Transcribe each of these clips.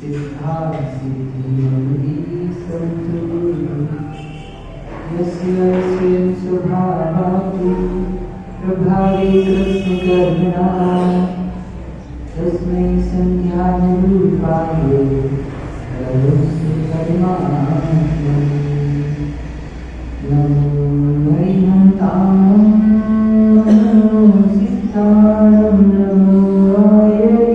सिद्धासिद्धिमोहि सन्तु यस्य स्वभावात् प्रभावे कृष्णकर्मणा तस्मै संज्ञानरूपाय नमोऽस्तु परमात्मने नमो वैकुण्ठाय सिद्धाय नमो आयर्याय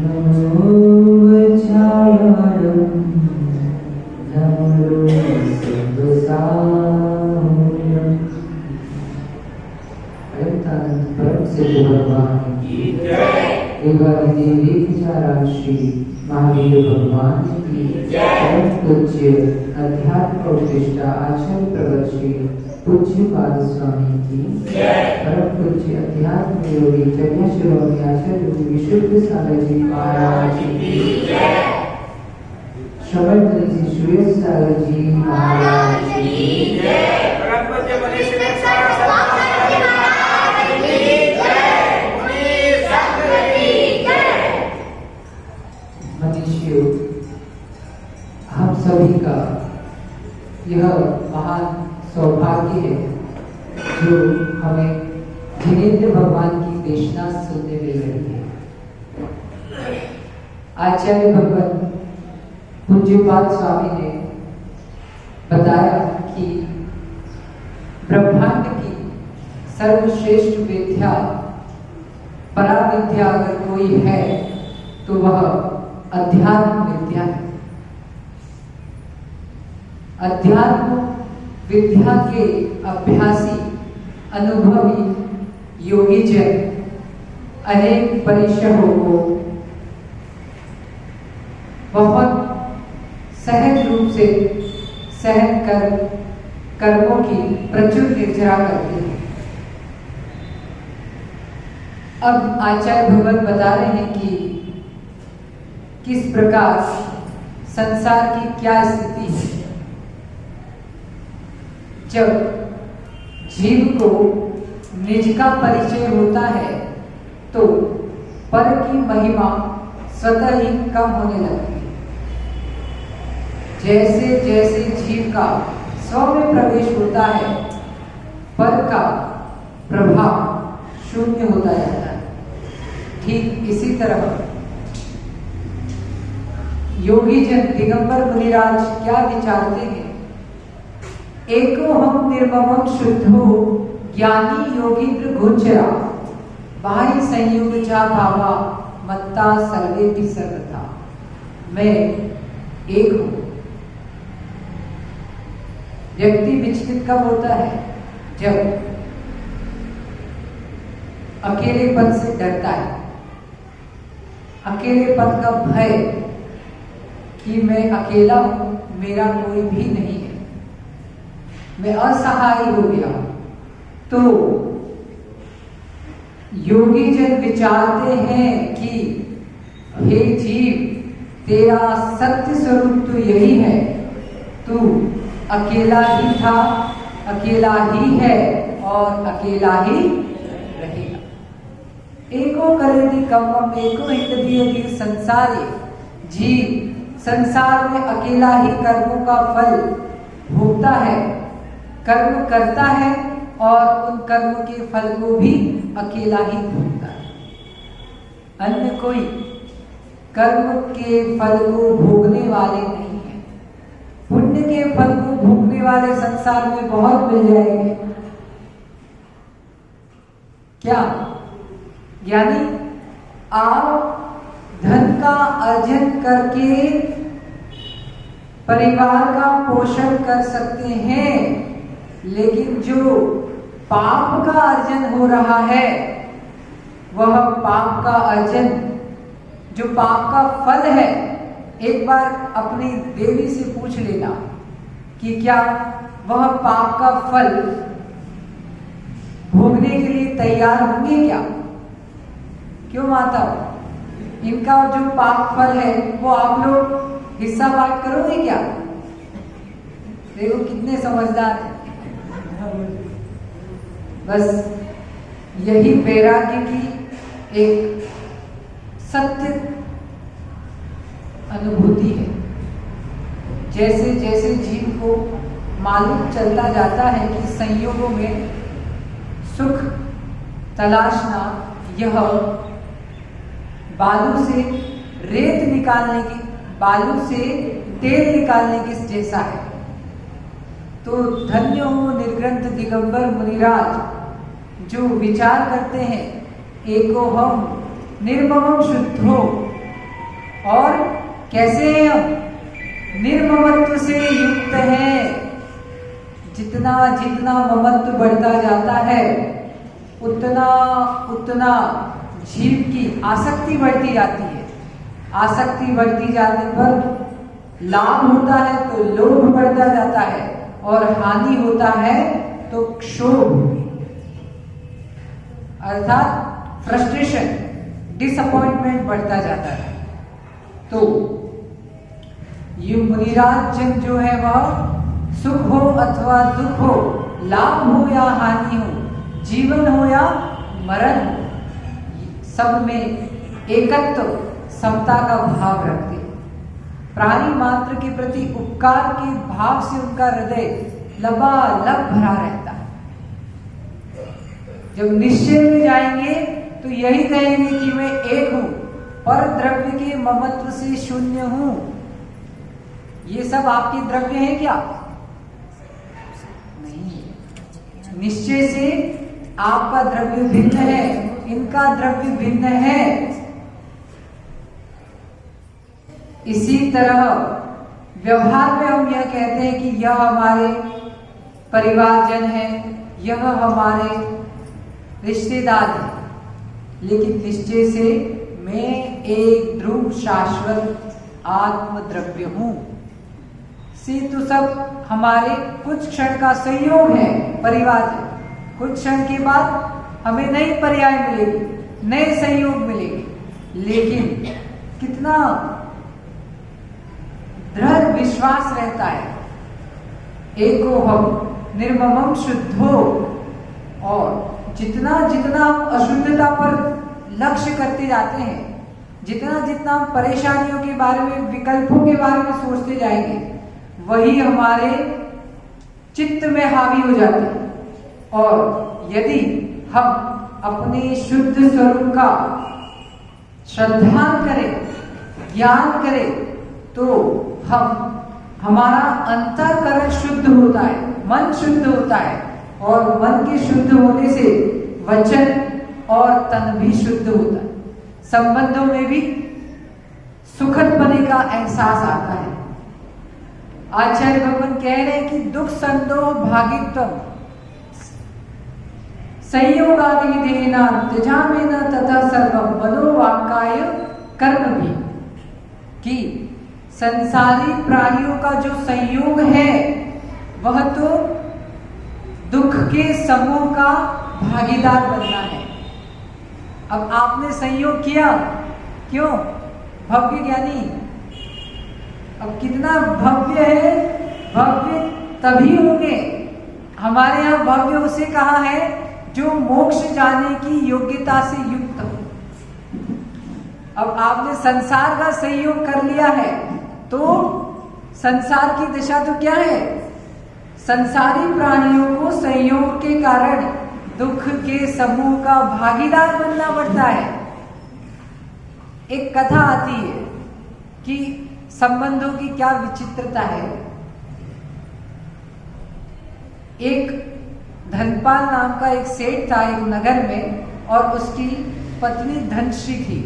नमो वज्राय नमो सर्वसाम्राज्ञ अनंतानंद परम सिद्ध भगवान की जय। देवादि देवी राशि महावीर भगवान की जय। पूज्य अध्यात्म प्रतिष्ठा आचार्य प्रगट श्री पूज्य पाद स्वामी की जय। परम पूज्य अध्यात्म योगी जगह शिरोमणि आचार्य योगी विशुद्ध सागर जी महाराज की जय। श्रवण जी श्रेष्ठ सागर जी महाराज की जय। परम पूज्य मनीषेश्वर महाराज की जय। मनीषियों, हम सभी का यह महान सौभाग्य है जो हमें जिनेंद्र भगवान की देशना सुनने मिल रही है। आचार्य भगवान पूज्यपाद स्वामी ने बताया कि ब्रह्मांड की सर्वश्रेष्ठ विद्या पराविद्या अगर कोई है तो वह अध्यात्म विद्या है। अध्यात्म विद्या के अभ्यासी अनुभवी योगी जन अनेक परिश्रमों को बहुत सहज रूप से सहन कर कर्मों की प्रचुर निर्जरा करते हैं। अब आचार्य भगवत बता रहे हैं कि किस प्रकार संसार की क्या स्थिति है। जब जीव को निज का परिचय होता है तो पर की महिमा स्वतः ही कम होने लगती है। जैसे जैसे जीव का स्व में प्रवेश होता है पर का प्रभाव शून्य होता जाता है। ठीक इसी तरह योगी जन दिगंबर मुनिराज क्या विचारते हैं। एको हम निर्ममं शुद्धो ज्ञानी योगींद्र गोचरा बाह्य संयोग जा भावा मत्ता सर्वे भी सर्वथा। मैं एक हूं। व्यक्ति विचलित कब होता है? जब अकेलेपन से डरता है, अकेलेपन का भय कि मैं अकेला हूं, मेरा कोई भी नहीं है, मैं असहाय हो गया। तो योगी जन विचारते हैं कि हे जीव, तेरा सत्य स्वरूप तो यही है, तू अकेला ही था, अकेला ही है और अकेला ही रहेगा। एको करेदि कम्मम एको हितधियति संसारे। जीव संसार में अकेला ही कर्मों का फल भोगता है, कर्म करता है और उन कर्म के फल को भी अकेला ही भोगता है। अन्य कोई कर्म के फल को भोगने वाले नहीं है। पुण्य के फल को भोगने वाले संसार में बहुत मिल जाएंगे। क्या? यानी आप धन का अर्जन करके परिवार का पोषण कर सकते हैं, लेकिन जो पाप का अर्जन हो रहा है, वह पाप का अर्जन, जो पाप का फल है, एक बार अपनी देवी से पूछ लेना कि क्या वह पाप का फल भोगने के लिए तैयार होंगे क्या? क्यों माता? इनका जो पाप फल है वो आप लोग हिस्सा बांट करोगे क्या? देखो कितने समझदार हैं। बस यही वैराग्य की एक सत्य अनुभूति है। जैसे जैसे जीव को मालूम चलता जाता है कि संयोगों में सुख तलाशना यह बालू से रेत निकालने की, बालू से तेल निकालने के जैसा है। तो धन्य हो निर्ग्रंथ दिगंबर मुनिराज जो विचार करते हैं एको हम निर्ममम शुद्धो। और कैसे हैं हम? निर्ममत्व से युक्त है। जितना जितना ममत्व बढ़ता जाता है उतना उतना जीव की आसक्ति बढ़ती जाती है। आसक्ति बढ़ती जाने पर लाभ होता है तो लोभ बढ़ता जाता है, और हानि होता है तो क्षोभ, अर्थात फ्रस्ट्रेशन, डिसअपॉइंटमेंट बढ़ता जाता है। तो ये मुनिराज जन जो है वह सुख हो अथवा दुख हो, लाभ हो या हानि हो, जीवन हो या मरण हो, सब में एकत्व समता का भाव रखते हैं। प्राणी मात्र के प्रति उपकार के भाव से उनका हृदय लबालब भरा रहता है। जब निश्चय में जाएंगे तो यही कहेंगे कि मैं एक हूं, पर द्रव्य के ममत्व से शून्य हूं। ये सब आपके द्रव्य हैं क्या? नहीं। निश्चय से आपका द्रव्य भिन्न है, इनका द्रव्य भिन्न है। इसी तरह व्यवहार में हम यह कहते हैं कि यह हमारे परिवारजन है, यह हमारे रिश्तेदार हैं, लेकिन निश्चय से मैं एक ध्रुव शाश्वत आत्म द्रव्य हूं। तो सब हमारे कुछ क्षण का संयोग है परिवारजन। कुछ क्षण के बाद हमें नई पर्याय मिलेगी, नए संयोग मिलेंगे, लेकिन कितना दृढ़ विश्वास रहता है एको हम निर्ममम शुद्धो। और जितना जितना हम अशुद्धता पर लक्ष्य करते जाते हैं, जितना जितना हम परेशानियों के बारे में, विकल्पों के बारे में सोचते जाएंगे, वही हमारे चित्त में हावी हो जाते हैं। और यदि हम अपने शुद्ध स्वरूप का श्रद्धान करें, ज्ञान करें, तो हमारा अंतःकरण शुद्ध होता है, मन शुद्ध होता है, और मन के शुद्ध होने से वचन और तन भी शुद्ध होता है। संबंधों में भी सुखद बने का एहसास आता है। आचार्य भगवान कह रहे हैं कि दुख संदोह भागित्वम संयोगादि देना त्यजामेन तथा सर्वम मनोवाक्काय कर्म भी। कि संसारी प्राणियों का जो संयोग है वह तो दुख के समूह का भागीदार बनना है। अब आपने संयोग किया, क्यों? भव्य ज्ञानी। अब कितना भव्य है, भव्य तभी होंगे। हमारे यहाँ भव्य उसे कहा है जो मोक्ष जाने की योग्यता से युक्त हो। अब आपने संसार का संयोग कर लिया है तो संसार की दशा तो क्या है? संसारी प्राणियों को संयोग के कारण दुख के समूह का भागीदार बनना पड़ता है। एक कथा आती है कि संबंधों की क्या विचित्रता है। एक धनपाल नाम का एक सेठ था एक नगर में, और उसकी पत्नी धनश्री थी।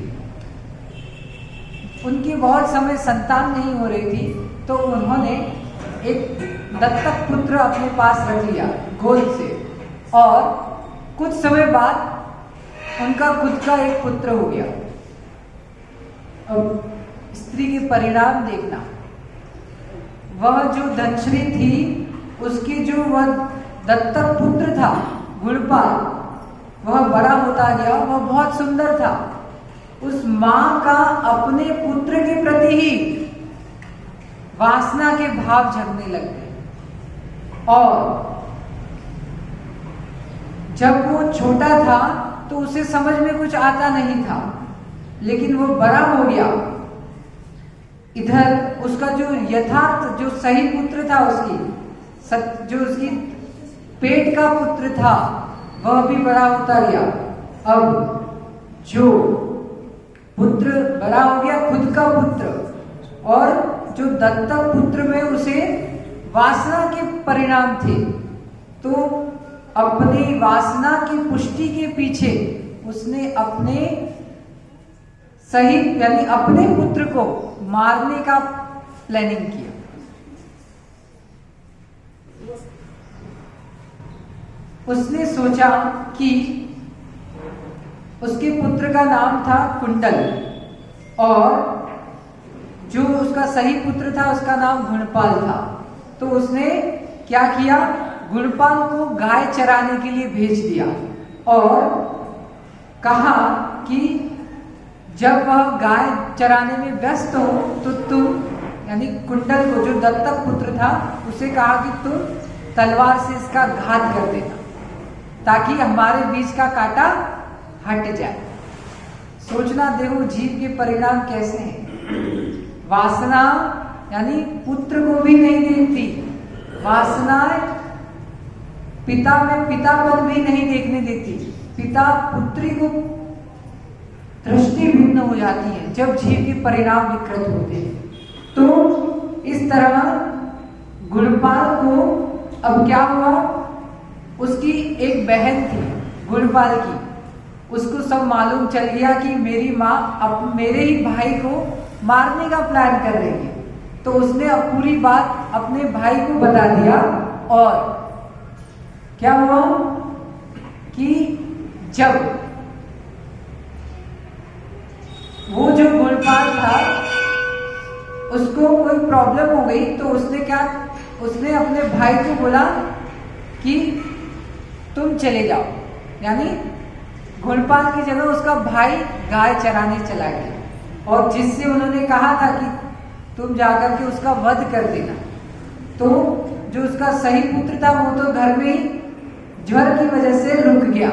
उनकी बहुत समय संतान नहीं हो रही थी, तो उन्होंने एक दत्तक पुत्र अपने पास रख लिया गोद से, और कुछ समय बाद उनका खुद का एक पुत्र हो गया। अब स्त्री के परिणाम देखना, वह जो धनश्री थी उसकी जो वह दत्तक पुत्र था गुणपाल, वह बड़ा होता गया, वह बहुत सुंदर था। उस मां का अपने पुत्र के प्रति ही वासना के भाव जगने लग गए। और जब वो छोटा था तो उसे समझ में कुछ आता नहीं था, लेकिन वो बड़ा हो गया। इधर उसका जो यथार्थ जो सही पुत्र था, जो उसकी पेट का पुत्र था, वह भी बड़ा होता गया। अब जो पुत्र बड़ा हो गया, खुद का पुत्र, और जो दत्तक पुत्र में उसे वासना के परिणाम थे, तो अपनी वासना की पुष्टि के पीछे उसने अपने सही यानी अपने पुत्र को मारने का प्लानिंग किया। उसने सोचा कि उसके पुत्र का नाम था कुंडल, और जो उसका सही पुत्र था उसका नाम गुणपाल था। तो उसने क्या किया, गुणपाल को गाय चराने के लिए भेज दिया और कहा कि जब वह गाय चराने में व्यस्त हो तो तुम, यानी कुंडल को, जो दत्तक पुत्र था, उसे कहा कि तुम तलवार से इसका घात कर देना ताकि हमारे बीच का कांटा हट जाए। सोचना देखो जीव के परिणाम कैसे हैं। वासना यानी पुत्र को भी नहीं देखती, वासना पिता में पितापन भी नहीं देखने देती, पिता पुत्री को दृष्टि भिन्न हो जाती है जब जीव के परिणाम विकृत होते हैं। तो इस तरह गुणपाल को अब क्या हुआ, उसकी एक बहन थी गुणपाल की, उसको सब मालूम चल गया कि मेरी माँ अब मेरे ही भाई को मारने का प्लान कर रही है। तो उसने अब पूरी बात अपने भाई को बता दिया, और क्या हुआ कि जब वो जो गुणपाल था उसको कोई प्रॉब्लम हो गई, तो उसने अपने भाई को बोला कि तुम चले जाओ, यानी गुणपाल की जगह उसका भाई गाय चराने चला गया, और जिससे उन्होंने कहा था कि तुम जाकर के उसका वध कर देना। तो जो उसका सही पुत्र था वो तो घर में ही ज्वर की वजह से रुक गया,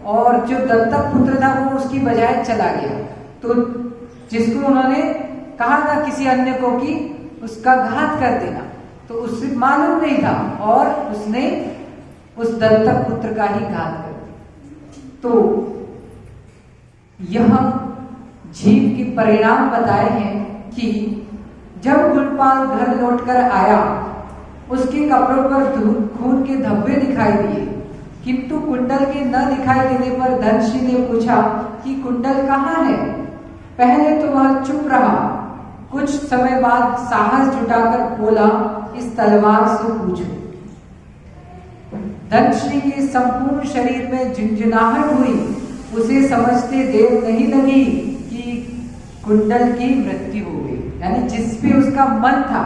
और जो दत्तक पुत्र था वो उसकी बजाय चला गया। तो जिसको उन्होंने कहा था किसी अन्य को कि उसका घात कर देना, तो उससे मालूम नहीं था और उसने उस दत्तक पुत्र का ही घात कर दिया। तो यह जीव के परिणाम बताए हैं कि जब गुणपाल घर लौटकर आया, उसके कपड़ों पर खून के धब्बे दिखाई दिए, किंतु कुंडल के न दिखाई देने पर धनश्री ने पूछा कि कुंडल कहाँ है। पहले तो वह चुप रहा, कुछ समय बाद साहस जुटाकर बोला, इस तलवार से पूछो। धनश्री के संपूर्ण शरीर में झुंझुनाहट हुई, उसे समझते देर नहीं लगी कि कुंडल की मृत्यु हो गई, यानी जिस पे उसका मन था,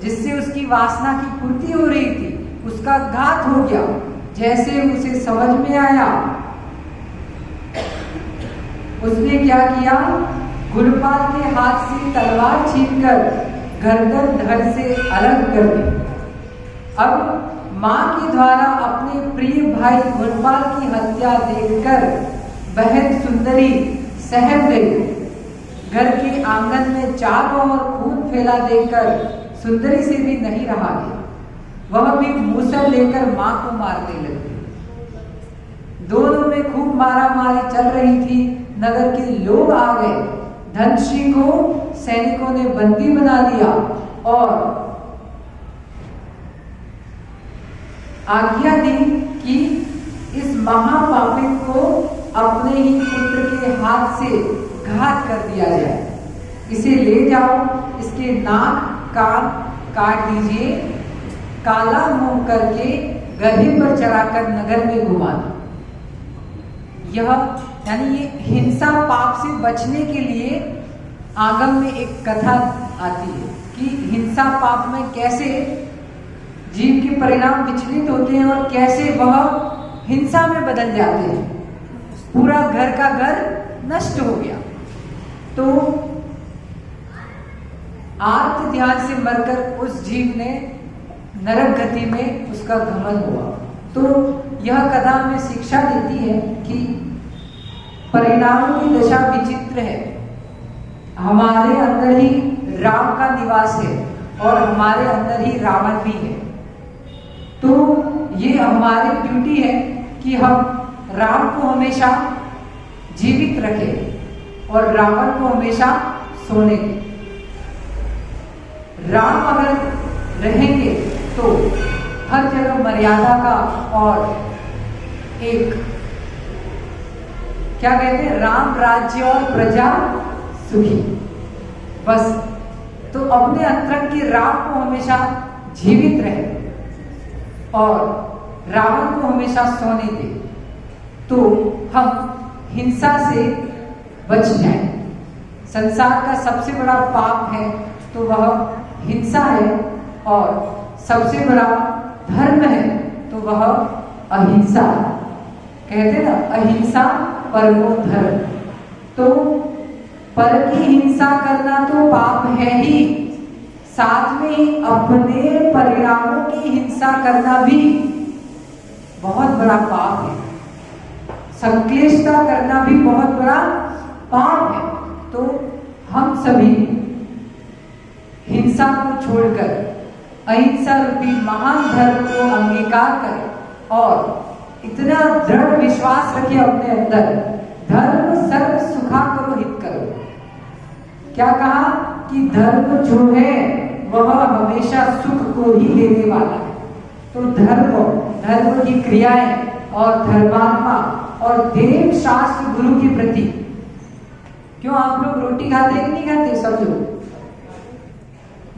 जिससे उसकी वासना की पूर्ति हो रही थी, उसका घात हो गया। जैसे उसे समझ में आया, उसने क्या किया, गुणपाल के हाथ से तलवार छीनकर गर्दन धड़ से अलग कर दी। अब मां के द्वारा अपने प्रिय भाई गुणपाल की हत्या देखकर बहन सुंदरी सहम गई। घर के आंगन में चारों ओर खून फैला देखकर सुंदरी से भी नहीं रहा गया, वह भी मूसल लेकर मां को मारने लगी। दोनों में खूब मारामारी चल रही थी। नगर के लोग आ गए, धनश्री को सैनिकों ने बंदी बना लिया और आज्ञा दी कि इस महापापित को अपने ही पुत्र के हाथ से घात कर दिया जाए। इसे ले जाओ, इसके नाक कान काट दीजिए, काला मुंह करके गधे पर चढ़ाकर नगर में घुमा दो। यह यानी ये हिंसा पाप से बचने के लिए आगम में एक कथा आती है कि हिंसा पाप में कैसे जीव के परिणाम विचलित होते हैं और कैसे वह हिंसा में बदल जाते हैं। पूरा घर का घर नष्ट हो गया। तो आर्त ध्यान से मरकर उस जीव ने नरक गति में उसका गमन हुआ। तो यह कथा हमें शिक्षा देती है कि परिणामों की दशा विचित्र है। हमारे अंदर ही राम का निवास है और हमारे अंदर ही रावण भी है। तो ये हमारी ड्यूटी है कि हम राम को हमेशा जीवित रखें और रावण को हमेशा सोने दें। राम अगर रहेंगे तो हर जगह मर्यादा का और एक क्या कहते हैं, राम राज्य और प्रजा सुखी। बस तो अपने अंतरंग की राम को हमेशा जीवित रहे और रावण को हमेशा सोने दे, तो हम हिंसा से बच जाएं। संसार का सबसे बड़ा पाप है तो वह हिंसा है और सबसे बड़ा धर्म है तो वह अहिंसा है। कहते ना, अहिंसा परमो धर्म। तो पर की हिंसा करना तो पाप है ही, साथ में अपने परिणामों की हिंसा करना भी बहुत बड़ा पाप है। संक्लेशता करना भी बहुत बड़ा पाप है। तो हम सभी हिंसा को छोड़कर अहिंसा रूपी महान धर्म को अंगीकार करें और इतना दृढ़ विश्वास रखिए अपने अंदर, धर्म सर्व सुखा करो हित करो। क्या कहा कि धर्म जो है वह हमेशा सुख को ही देने वाला है। तो धर्म की क्रियाएं और धर्मात्मा और देव शास्त्र गुरु के प्रति, क्यों आप लोग रोटी खाते हैं नहीं खाते? सब लोग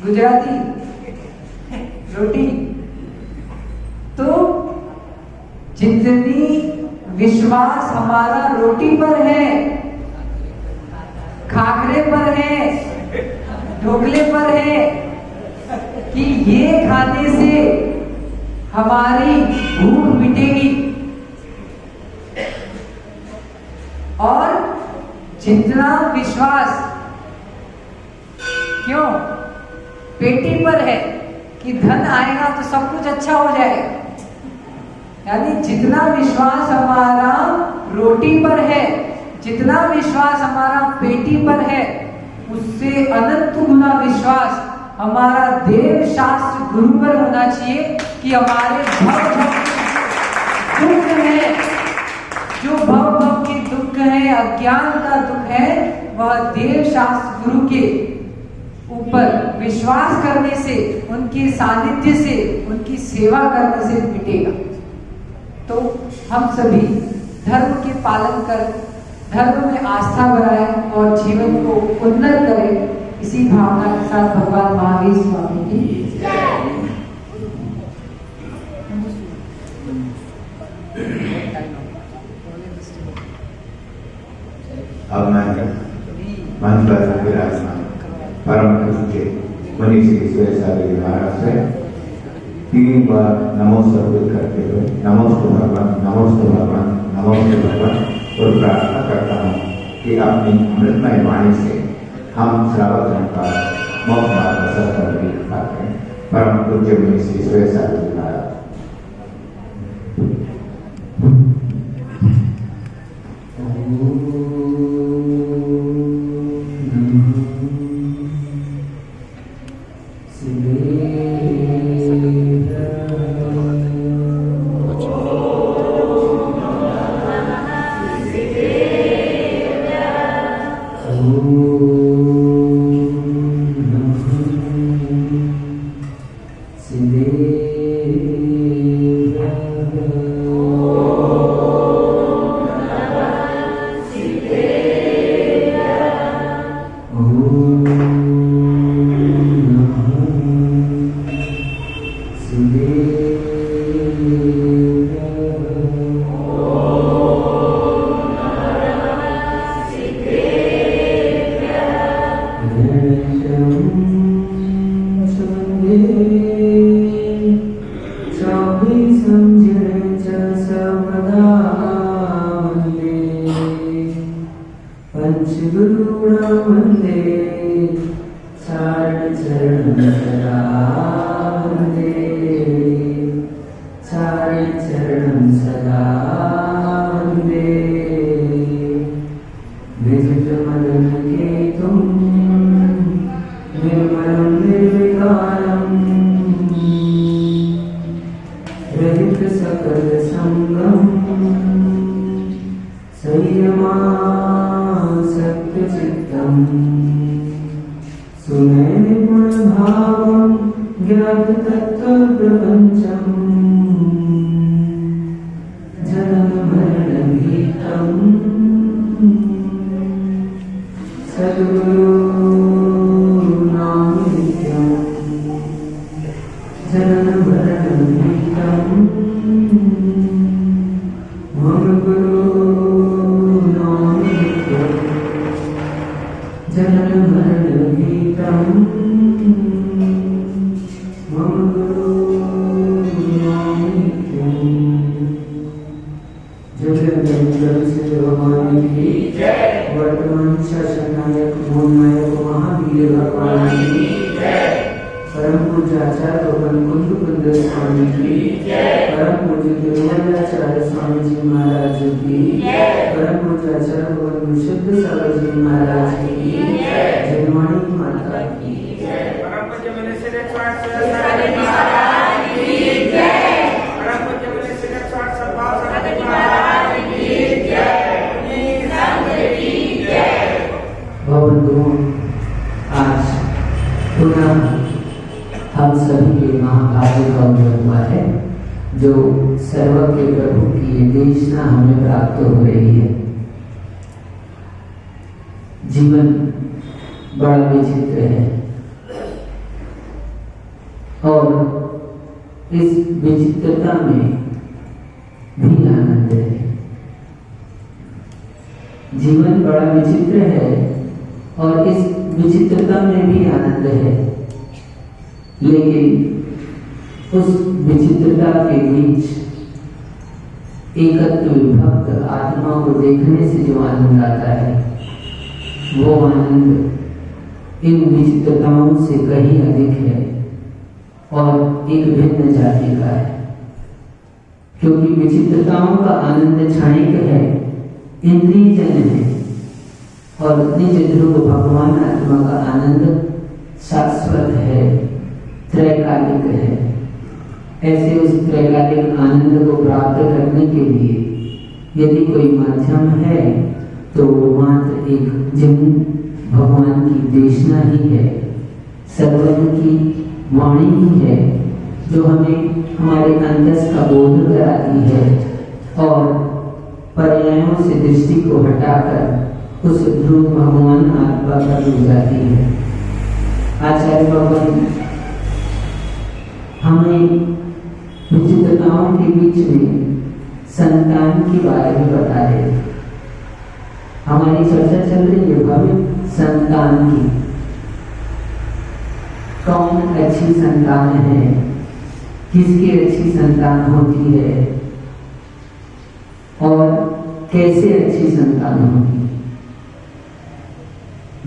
गुजराती रोटी। तो जितनी विश्वास हमारा रोटी पर है, खाखरे पर है, ढोकले पर है कि ये खाने से हमारी भूख मिटेगी, और जितना विश्वास क्यों पेटी पर है कि धन आएगा तो सब कुछ अच्छा हो जाएगा, यानी जितना विश्वास हमारा रोटी पर है, जितना विश्वास हमारा पेटी पर है, उससे अनंत गुना विश्वास हमारा देव शास्त्र गुरु पर होना चाहिए कि हमारे भव दुख है, जो भव के दुख है, अज्ञान का दुख है, वह देव शास्त्र गुरु के ऊपर विश्वास करने से, उनके सानिध्य से, उनकी सेवा करने से मिटेगा। तो हम सभी धर्म के पालन कर धर्म में आस्था बढ़ाएं और जीवन को उन्नत करें। इसी भावना के साथ भगवान महावीर स्वामी की अब मैं मंच पर विराजमान परम पूज्य मुनि श्री सुरेशागिरी महाराज से 3 बार नमो सर्वोद करते हुए नमोस्तु भगवान, नमोस्तु भगवान, नमोस्तु भगवान, और प्रार्थना करता हूँ कि अपनी अमृतमय वाणी से हम श्रावक का मोक्ष मार्ग सफल भी पाते हैं। परम पूज्य मुनि श्री सुरेशागिरी महाराज। विचित्र मदन के तुम निर्मलम निर्विकारम रहित सकल संगम संयमा सत्य चित्तम सुनय निर्गुण भावम ज्ञात तत्व प्रपंचम जन्म मरण भीतम सद्गुरु नाम नित्यम जन्म मरण भीतम मम गुरु नाम नित्यम जन्म मरण भीतम मम गुरु नाम नित्यम। जय भगवान की जय। वर्तमान शासन नायक मोहनायक महावीर भगवान की जय। परम पूज्य आचार्य कुंद कुंद स्वामी की जय। परम पूज्य निर्मलाचार्य स्वामी जी महाराज की जय। परम पूज्य आचार्य विशुद्ध सागर जी महाराज की जय। जन्माणी माता की जय। परम पूज्य महाराज की जय। परम पूज्य बंधुओं, आज पुनः हम सभी के महाभाग्य का उदय हुआ है जो सर्व के प्रभु की ये देशना हमें प्राप्त हो रही है। जीवन बड़ा विचित्र है और इस विचित्रता में भी आनंद है। जीवन बड़ा विचित्र है और इस विचित्रता में भी आनंद है, लेकिन उस विचित्रता के बीच एकत्व विभक्त आत्मा को देखने से जो आनंद आता है वो आनंद इन विचित्रताओं से कहीं अधिक है और एक भिन्न जाति का है, क्योंकि विचित्रताओं का आनंद क्षणिक है, इंद्रियजन्य है और निज ध्रुव भगवान आत्मा का आनंद शाश्वत है, त्रैकालिक है। ऐसे उस त्रैकालिक आनंद को प्राप्त करने के लिए यदि कोई माध्यम है तो वो मात्र एक जिन भगवान की देशना ही है, सर्वज्ञ की वाणी ही है जो हमें हमारे अंतस का बोध कराती है और पर्यायों से दृष्टि को हटाकर उस ध्रुव भगवान आत्मा पर ले जाती है। आचार्य भगवान हमें विचित्रताओं के बीच में संतान के बारे में बता रहे हैं। हमारी चर्चा चल रही है भव्य संतान की। कौन अच्छी संतान है, किसकी अच्छी संतान होती है और कैसे अच्छी संतान होगी।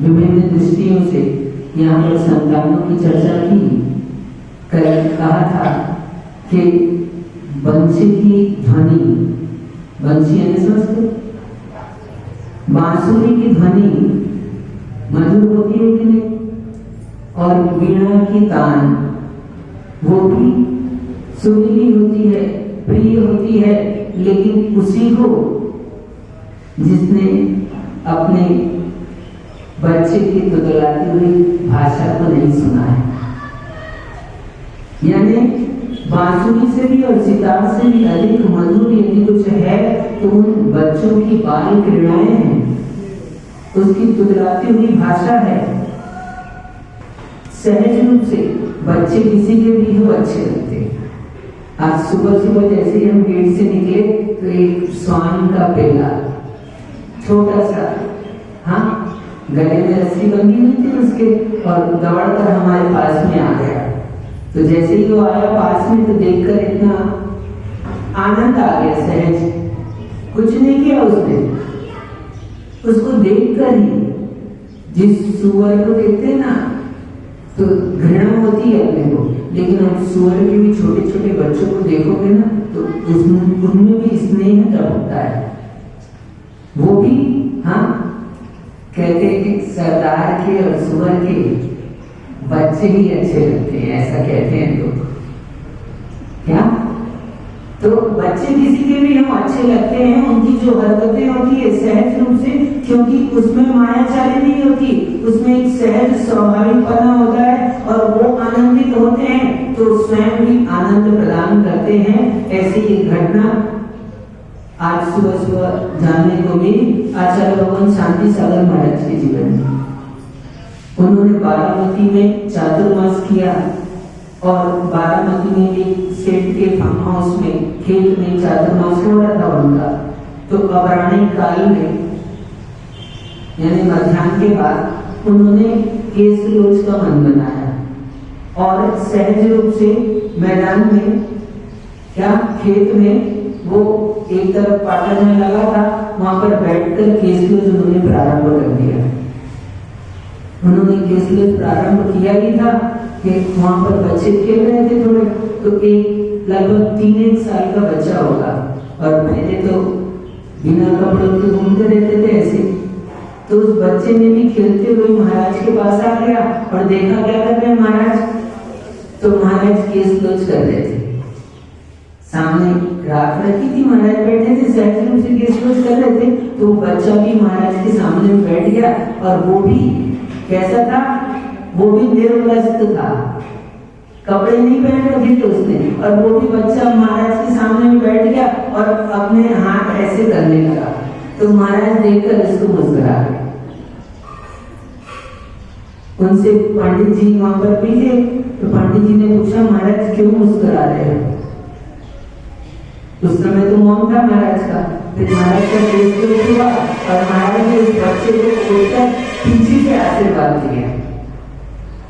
विभिन्न दृष्टियों से यहाँ पर संतानों की चर्चा की। कल कहा था कि बंसी की ध्वनि, बंसी यानी समझते, बांसुरी की ध्वनि मधुर होती है कि नहीं, और वीणा की तान वो भी सुरीली होती है, प्रिय होती है, लेकिन उसी को जिसने अपने बच्चे की तुतलाती हुई भाषा को नहीं सुना है, यानी बांसुरी से भी और सितार से भी अधिक मधुर यदि कुछ है तो उन बच्चों की बाल क्रीड़ाएं हैं, उसकी तुतलाती हुई भाषा है। सहज रूप से बच्चे किसी के भी हो अच्छे लगते हैं। आज सुबह सुबह जैसे ही हम गेट से निकले तो एक स्वान का पेला छोटा सा, हाँ, गले में रस्सी बंधी हुई थी उसके, और दौड़कर हमारे पास में आ गया। तो जैसे ही वो आया पास में तो देखकर इतना आनंद आ गया, सहज कुछ नहीं किया उसने, उसको देखकर ही, जिस सुअर को देखते ना तो घृणा होती है अपने को, लेकिन आप सुअर के भी छोटे छोटे बच्चों को देखोगे ना तो उनमें भी स्नेह तब होता है। वो भी हाँ कहते हैं कि सरदार के और सुअर के बच्चे ही अच्छे लगते हैं, ऐसा कहते हैं लोग। क्या? तो बच्चे किसी के भी हम अच्छे लगते हैं, उनकी जो हरकतें होती है सहज रूप से, क्योंकि उसमें मायाचारी नहीं होती, उसमें एक सहज स्वाभाविकपना होता है और वो आनंदित होते हैं तो स्वयं भी आनंद प्रदान करते हैं। ऐसी एक घटना आज सुबह सुबह जानने को मिली आचार्य भगवान शांति सागर महाराज के जीवन में। उन्होंने बारामती में चातुर्मास किया और बारामती में एक सेठ के फार्म हाउस में खेत में चातुर्मास हो रहा था उनका। तो अपराह्न काल में यानी मध्याह्न के बाद उन्होंने केस रोज का मन बनाया और सहज रूप से मैदान में क्या खेत में वो एक तरफ पाटा में लगा था, वहां पर बैठकर केस रोज उन्होंने प्रारंभ कर दिया। उन्होंने केस रोज प्रारंभ किया ही था कि वहां पर बच्चे खेल रहे थे थोड़े, तो एक लगभग 3-1 साल का बच्चा होगा और पहले तो बिना कपड़ों के घूमते रहते थे ऐसे। तो उस बच्चे ने भी खेलते हुए महाराज के पास आ गया और देखा क्या कर रहे हैं महाराज, तो महाराज केस रोज कर रहे थे। सामने राख रखी थी, महाराज बैठे थे सहज रूप से केस रोज कर रहे थे। तो बच्चा भी महाराज के सामने बैठ गया और वो भी कैसा था, वो भी निर्वस्त्र था, कपड़े नहीं पहन रखे थे उसने, और वो भी बच्चा महाराज के सामने में बैठ गया और अपने हाथ ऐसे करने लगा। तो महाराज देखकर इसको मुस्कुरा गए। उनसे पंडित जी वहां पर भी थे, तो पंडित जी ने पूछा महाराज क्यों मुस्कुरा रहे हो? उस समय तो मौन था महाराज का। फिर महाराज का केस रोज हुआ और महाराज ने उस बच्चे को उठकर पीछे से आशीर्वाद दिया।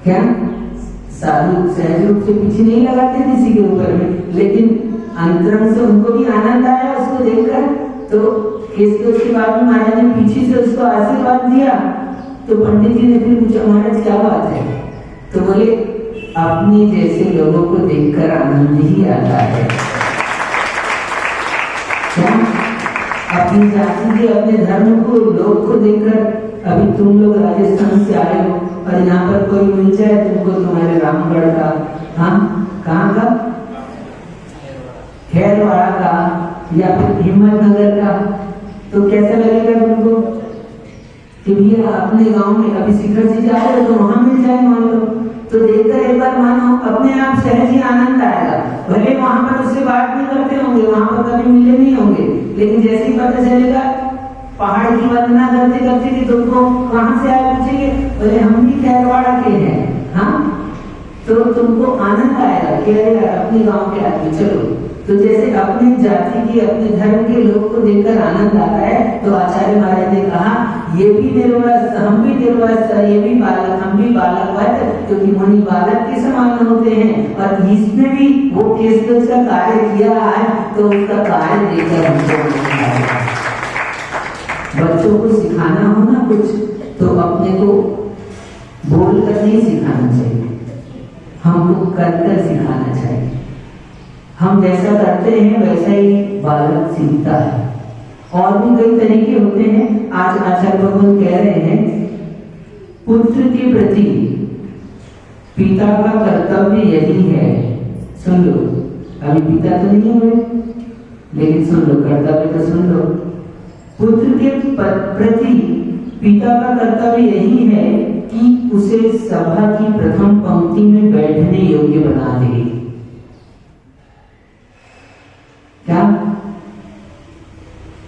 क्या? साधु सहज रूप से पीछे नहीं लगाते किसी के ऊपर में, लेकिन अंतरंग से उनको भी आनंद आया उसको देखकर। तो केस रोज के बाद में महाराज ने पीछे से उसको आशीर्वाद दिया। तो पंडित जी ने फिर पूछा महाराज क्या बात है? तो बोले अपने जैसे लोगों को देखकर आनंद ही आता है। क्या? अपनी जाति के अपने धर्म को लोग को देखकर, अभी तुम लोग राजस्थान से आए हो और यहाँ पर कोई मिल जाए तुमको तुम्हारे रामगढ़ का, हाँ कहाँ का, खैरवाड़ा का या फिर हिम्मतनगर का, तो कैसा लगेगा तुमको कि भैया अपने गांव में अभी शिखर जी जा रहे हो तो वहां मिल जाए मान लो, तो देखकर एक बार मानो अपने आप सहज ही आनंद आएगा। भले वहां पर उससे बात नहीं करते होंगे, वहां पर कभी मिले नहीं होंगे, लेकिन जैसे ही पता चलेगा पहाड़ की वंदना करते करते कि तुमको कहां से आए पूछेंगे, बोले हम भी खैरवाड़ा के हैं, हाँ, तो तुमको आनंद आएगा कि अरे यार अपने गांव के आदमी चलो। तो जैसे अपनी जाति के अपने धर्म के लोग को देखकर आनंद आता है, तो आचार्य महाराज ने कहा ये भी निर्वस्त्र, हम भी निर्वस्त्र, ये भी बालक, हम भी बालक, क्योंकि मुनि बालक के समान होते हैं और इसमें भी वो केस रोज का कार्य किया है, तो उसका कार्य देखकर हमको बच्चों को सिखाना हो ना कुछ, तो अपने को बोल कर नहीं सिखाना चाहिए, हमको कर कर सिखाना चाहिए। हम जैसा करते हैं वैसा ही बालक सीखता है। और भी कई तरीके होते हैं। आज आचार्य भगवान कह रहे हैं पुत्र के प्रति पिता का कर्तव्य यही है। सुन लो, अभी पिता तो नहीं हुए, लेकिन सुन लो, कर्तव्य तो सुन लो। पुत्र के प्रति पिता का कर्तव्य यही है कि उसे सभा की प्रथम पंक्ति में बैठने योग्य बना दे। क्या?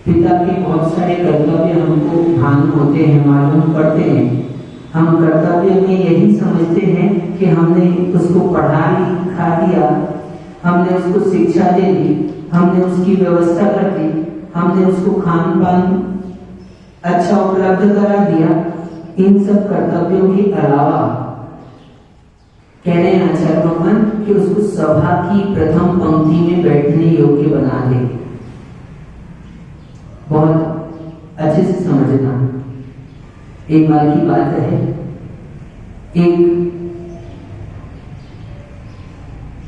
पिता के बहुत सारे कर्तव्य हमको भान होते हैं, मालूम पड़ते हैं। हम कर्तव्य में यही समझते हैं कि हमने उसको पढ़ा लिखा दिया, हमने उसको शिक्षा दे दी, हमने उसकी व्यवस्था कर दी, हमने उसको खान पान अच्छा उपलब्ध करा दिया। इन सब कर्तव्यों के अलावा कह रहे हैं आचार्य भगवान कि उसको सभा की प्रथम पंक्ति में बैठने योग्य बना दे। बहुत अच्छे से समझना। एक बार की बात है, एक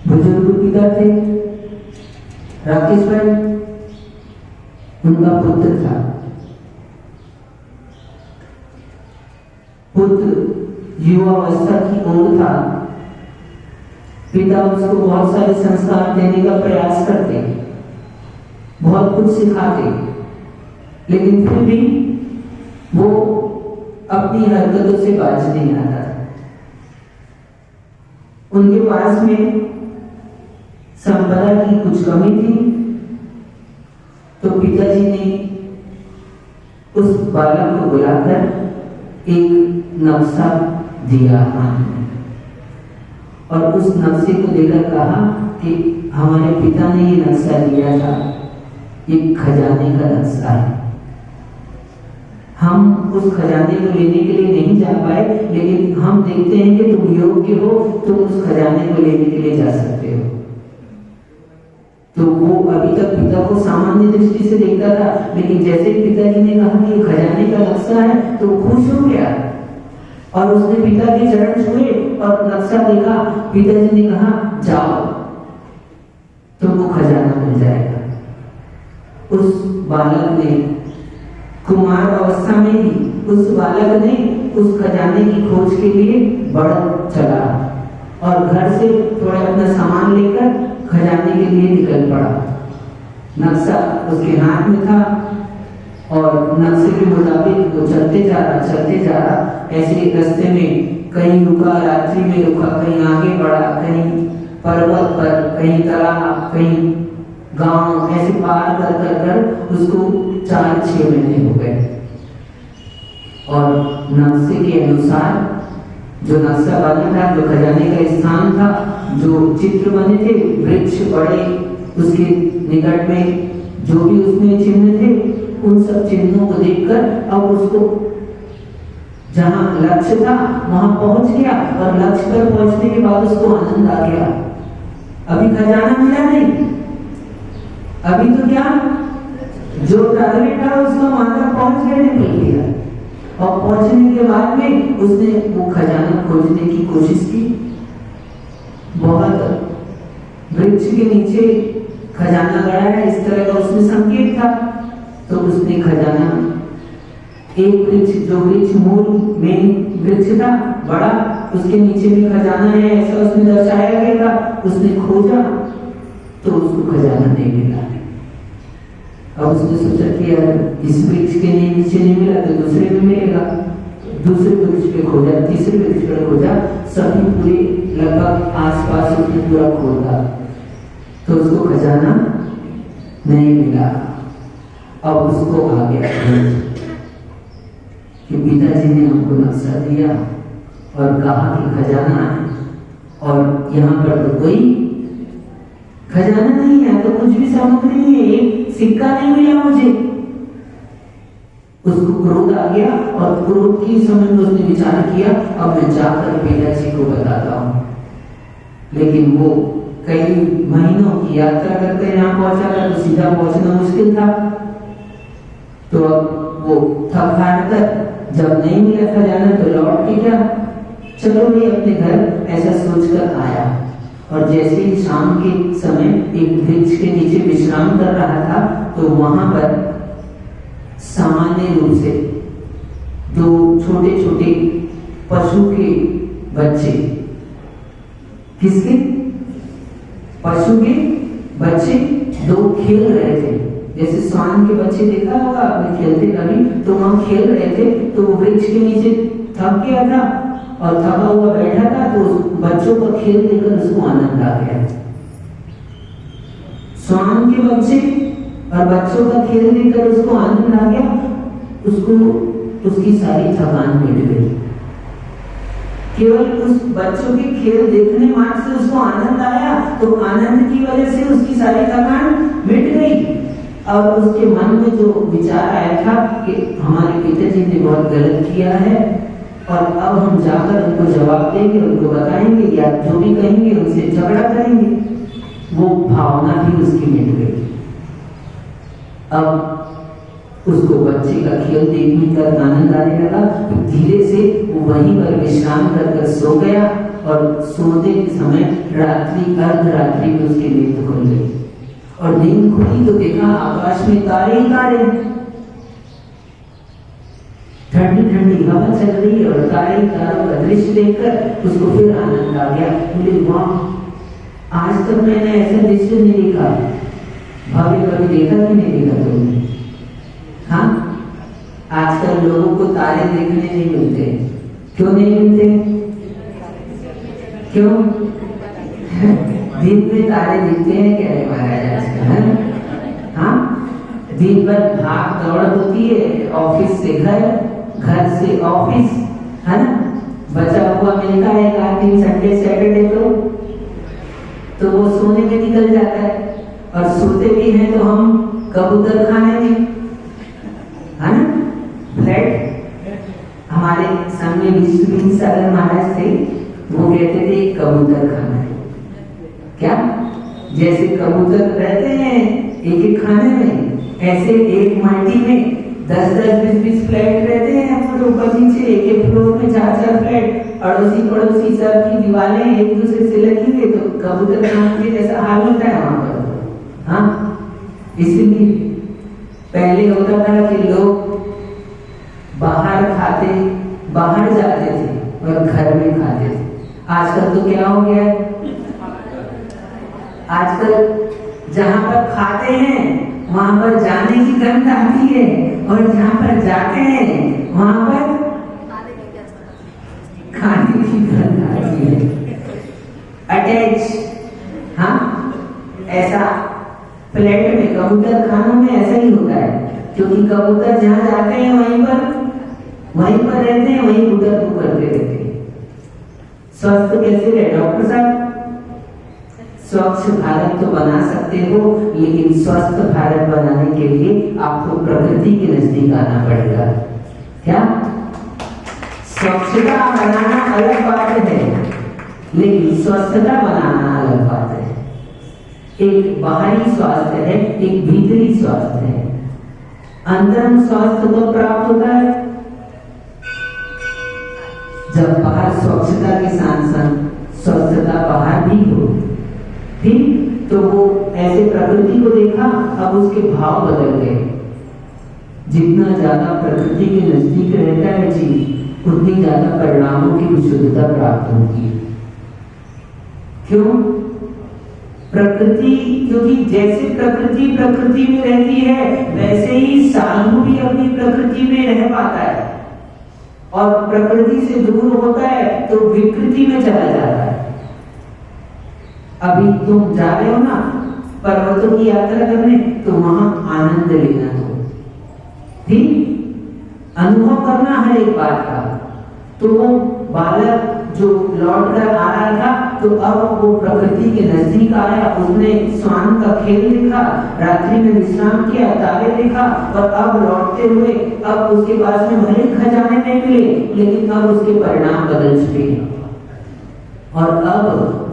बुजुर्ग पिता थे, राकेश भाई, उनका पुत्र था। पुत्र युवावस्था की ओर था। पिता उसको बहुत सारे संस्कार देने का प्रयास करते, बहुत कुछ सिखाते, लेकिन फिर भी वो अपनी हरकतों से बाज नहीं आता था। उनके पास में संपदा की कुछ कमी थी, तो पिताजी ने उस बालक को बुलाकर एक नक्शा दिया हाथ में, और उस नक्शे को देकर कहा कि हमारे पिता ने ये नक्शा दिया था, एक खजाने का नक्शा है। हम उस खजाने को लेने के लिए नहीं जा पाए, लेकिन हम देखते हैं कि तुम योग्य हो, तुम उस खजाने को लेने के लिए जा सकते हो। तो वो अभी तक पिता को सामान्य दृष्टि से देखता था, लेकिन जैसे पिताजी ने कहा कि खजाने का नक्शा है तो खुश हो गया, और उसने पिता के चरण छुए और नक्शा देखा। पिताजी ने कहा जाओ, तुमको खजाना मिल जाएगा। उस बालक ने कुमार अवस्था में ही उस बालक ने उस खजाने की खोज के लिए बढ़ चला और घर से थोड़ा अपना सामान लेकर खजाने के लिए निकल पड़ा। नक्शा उसके हाथ में था और नक्शे के मुताबिक वो चलते जा रहा। ऐसे रास्ते में कहीं रुका, रात्रि में रुका, कहीं आगे बढ़ा, कहीं पर्वत पर, कहीं तालाब, कहीं गांव, ऐसे पार कर कर कर उसको 4-6 महीने हो गए। और नक्शे के अनुसार जो नक्शा बना था, जो खजाने का स्थान था, जो चित्र बने थे, वृक्ष बड़े, उसके निकट में जो भी उसमें चिन्ह थे, उन सब चिन्हों को देखकर अब उसको जहां लक्ष्य था वहां पहुंच गया, और लक्ष्य पर पहुंचने के बाद उसको आनंद आ गया। अभी खजाना मिला नहीं, अभी तो क्या जो टारगेट था उसका माता पहुंच गए, निकल गया। और पहुंचने के बाद में उसने वो खजाना खोजने की कोशिश की। बहुत वृक्ष के नीचे खजाना गड़ा है, इस तरह का उसमें संकेत था। तो उसने खजाना, एक वृक्ष, जो वृक्ष मूल मेन वृक्ष था बड़ा, उसके नीचे भी खजाना है ऐसा उसमें दर्शाया गया था। उसने खोजा तो उसको खजाना नहीं मिला। अब उसने सोचा कि यार इस वृक्ष के नीचे नहीं मिला तो दूसरे में मिलेगा। दूसरे वृक्ष पे खोजा, तीसरे वृक्ष पे खोजा, सभी पूरे लगभग आसपास उसने पूरा खोदा तो उसको खजाना नहीं मिला। अब उसको आ गया कि पिताजी ने हमको नक्शा दिया और कहा कि खजाना है, और यहाँ पर तो कोई खजाना नहीं है, तो कुछ भी सामग्री नहीं है, एक सिक्का नहीं मिला मुझे। उसको क्रोध आ गया, और क्रोध के समय में उसने विचार किया अब मैं जाकर पिताजी को बताता हूँ। लेकिन वो कई महीनों की यात्रा करके यहाँ पहुंचा था, तो सीधा पहुंचना मुश्किल था। तो अब वो थक हार कर जब नहीं मिला खजाना तो लौट के क्या, चलो भाई अपने घर, ऐसा सोचकर आया। और जैसे ही शाम के समय एक वृक्ष के नीचे विश्राम कर रहा था, तो वहां पर सामान्य रूप से 2 छोटे-छोटे पशु के बच्चे, किसके? पशु के बच्चे 2 खेल रहे थे। जैसे स्वान के बच्चे देखा होगा आपने खेलते कभी, तो वहां खेल रहे थे। तो वृक्ष के नीचे थक गया था और थका हुआ बैठा था, तो बच्चों का खेल देखकर उसको आनंद आ गया। स्वान के बच्चे और बच्चों का खेल देखकर उसको आनंद आ गया। उसको उसकी सारी थकान मिट गई। केवल उस बच्चों के खेल देखने मात्र से उसको आनंद आया, तो आनंद की वजह से उसकी सारी थकान मिट गई। अब उसके मन में जो विचार आया था कि हमारे पिताजी ने बहुत गलत किया है, और अब हम जाकर उनको जवाब देंगे, उनको बताएंगे, या जो भी कहेंगे उनसे झगड़ा करेंगे, वो भावना भी उसकी मिट गई। अब उसको बच्चे का खेल देखने का आनंद आने लगा। तो धीरे से वो वहीं पर विश्राम कर सो गया, और सोते के समय रात्रि, अर्धरात्रि में उसकी नींद खुल गई। और नींद खुली तो देखा आकाश में तारे ही तारे। ठंडी ठंडी हवा चल रही है और तारे तारों का दृश्य देखकर उसको फिर आनंद आ गया। बोले वाह, आज तक मैंने ऐसा दृश्य नहीं देखा। भाभी कभी देखा कि नहीं देखा तुमने? हाँ, आजकल लोगों को तारे देखने नहीं मिलते। क्यों नहीं मिलते? क्यों? दिन में तारे दिखते हैं क्या है महाराज आजकल? हाँ, दिन भर भाग दौड़ होती है, ऑफिस से घर, घर से ऑफिस, है ना? बचा हुआ मिलता है एक आध दिन संडे सैटरडे को, तो वो सोने में निकल जाता है। और सोते भी हैं तो हम कबूतर खाने में, है ना? फ्लैट हमारे सामने विश्वनाथ सागर महाराज थे, वो कहते थे कबूतर खाना है। क्या? जैसे कबूतर रहते हैं एक एक खाने में, ऐसे एक माटी में 10-10, 20-20 फ्लैट रहते हैं। फिर ऊपर नीचे एक एक फ्लोर में 4-4 फ्लैट, अड़ोसी पड़ोसी सब की दीवारें एक दूसरे से लगी हुई, तो कबूतर खाने के जैसा हाल होता है वहां पर। हाँ, इसलिए पहले होता था कि लोग बाहर खाते, बाहर जाते थे और घर में खाते थे। आजकल तो क्या हो गया है, आजकल जहां पर खाते हैं वहां पर जाने की गंध आती है, और जहां पर जाते हैं वहां पर खाने की गंध आती है। अटैच, हाँ, ऐसा फ्लैट में कबूतर खानों में ऐसा ही होता है, क्योंकि कबूतर जहां जाते हैं वहीं पर रहते हैं, वहीं उधर करते रहते हैं। स्वस्थ कैसे रहे डॉक्टर साहब? स्वच्छ भारत तो बना सकते हो, लेकिन स्वस्थ भारत बनाने के लिए आपको प्रकृति के नजदीक आना पड़ेगा। क्या? स्वच्छता बनाना अलग बात है, लेकिन स्वस्थता बनाना अलग बात है। एक बाहरी स्वास्थ्य है, एक भीतरी स्वास्थ्य है। अंतरंग स्वास्थ्य तो प्राप्त होता है जब बाहर स्वच्छता के साथ साथ स्वस्थता बाहर भी हो। ठीक, तो वो ऐसे प्रकृति को देखा, अब उसके भाव बदल गए। जितना ज्यादा प्रकृति के नजदीक रहता है जीव, उतनी ज्यादा परिणामों की विशुद्धता प्राप्त होती है। क्यों? प्रकृति, क्योंकि जैसे प्रकृति प्रकृति में रहती है, वैसे ही साधु भी अपनी प्रकृति में रह पाता है, और प्रकृति से दूर होता है तो विकृति में चला जाता है। अभी तुम जा रहे हो ना पर्वतों की यात्रा करने, तो वहां आनंद लेना, तो ठीक अनुभव करना हर एक बात का। तो वो बालक जो लौट कर आ रहा था, तो अब वो प्रकृति के नजदीक आया, उसने स्वान का खेल देखा, रात्रि में विश्राम किया, तारे देखा, और अब लौटते हुए अब उसके पास में भले खजाने नहीं मिले, लेकिन अब उसके परिणाम बदल चुके हैं। और अब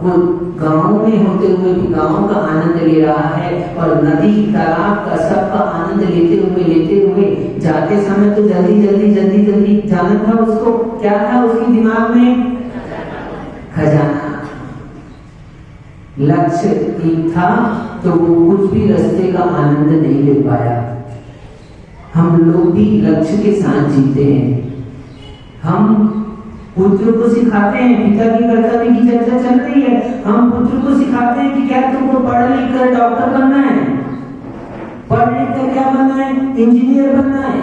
वो गांव में होते हुए भी गांव का आनंद ले रहा है, और नदी तालाब का सबका आनंद लेते हुए जाते समय तो जल्दी जाना था उसको। क्या था उसके दिमाग में? खजाना। लक्ष्य एक था, तो वो कुछ भी रास्ते का आनंद नहीं ले पाया। हम लोग भी लक्ष्य के साथ जीते हैं। हम पुत्र को सिखाते हैं, पिता की कर्तव्य की चर्चा चल रही है, हम पुत्र को सिखाते हैं कि क्या तुमको पढ़ लिख कर डॉक्टर बनना है, पढ़ लिख कर क्या बनना है? इंजीनियर बनना है।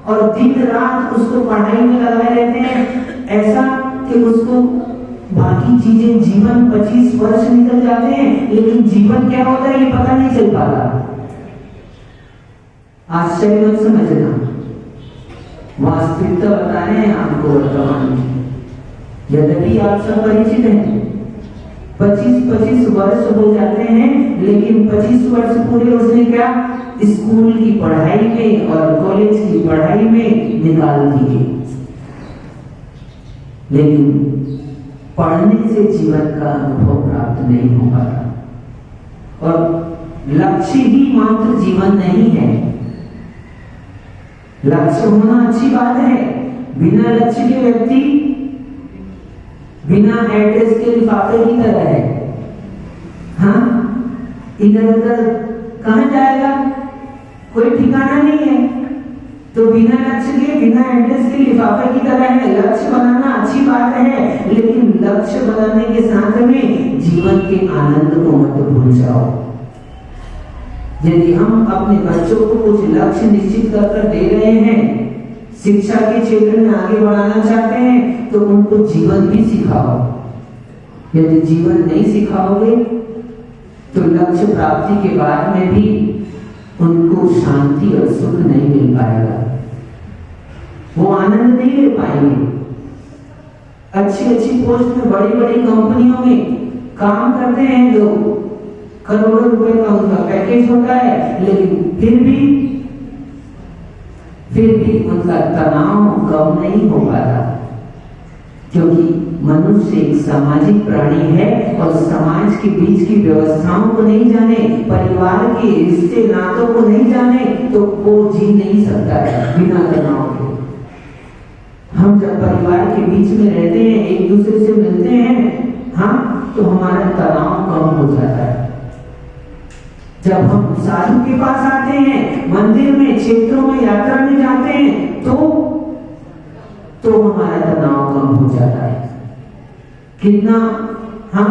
और दिन रात उसको पढ़ाई में लगाए रहते हैं, ऐसा कि उसको बाकी चीजें, जीवन 25 वर्ष निकल जाते हैं, लेकिन जीवन क्या होता है ये पता नहीं चल पाता। आश्चर्य मत समझना, वास्तविकता बता रहे हैं आपको वर्तमान की। यद्यपि आप सब परिचित हैं, 25 वर्ष हो जाते हैं, लेकिन 25 वर्ष पूरे उसने क्या स्कूल की पढ़ाई में और कॉलेज की पढ़ाई में निकाल दिए, लेकिन पढ़ने से जीवन का अनुभव प्राप्त नहीं हो पाता। और लक्ष्य ही मात्र जीवन नहीं है। लक्ष्य होना अच्छी बात है, बिना लक्ष्य के व्यक्ति बिना एड्रेस के लिफाफे की तरह है। हाँ, इधर उधर कहां जाएगा, कोई ठिकाना नहीं है। तो बिना लक्ष्य के, बिना एड्रेस के लिफाफे की तरह है। लक्ष्य बनाना अच्छी बात है, लेकिन लक्ष्य बनाने के साथ में जीवन के आनंद को मत भूल जाओ। यदि हम अपने बच्चों को कुछ लक्ष्य निश्चित कर दे रहे हैं, शिक्षा के क्षेत्र में आगे बढ़ाना चाहते हैं, तो उनको जीवन भी सिखाओ। यदि जीवन नहीं सिखाओगे तो लक्ष्य प्राप्ति के बाद में भी उनको शांति और सुख नहीं मिल पाएगा, वो आनंद नहीं ले पाएंगे। अच्छी अच्छी पोस्ट में, बड़ी बड़ी कंपनियों में काम करते हैं लोग, करोड़ों रुपए का उनका पैकेज होता है, लेकिन फिर भी उनका तनाव कम नहीं हो पाता, क्योंकि मनुष्य एक सामाजिक प्राणी है और समाज के बीच की व्यवस्थाओं को नहीं जाने, परिवार के रिश्ते नातों को नहीं जाने, तो वो जी नहीं सकता है बिना तनाव के। हम जब परिवार के बीच में रहते हैं, एक दूसरे से मिलते हैं, हाँ, तो हमारा तनाव कम हो जाता है। जब हम साधु के पास आते हैं, मंदिर में, क्षेत्रों में, यात्रा में जाते हैं, तो हमारा तनाव कम हो जाता है। कितना हम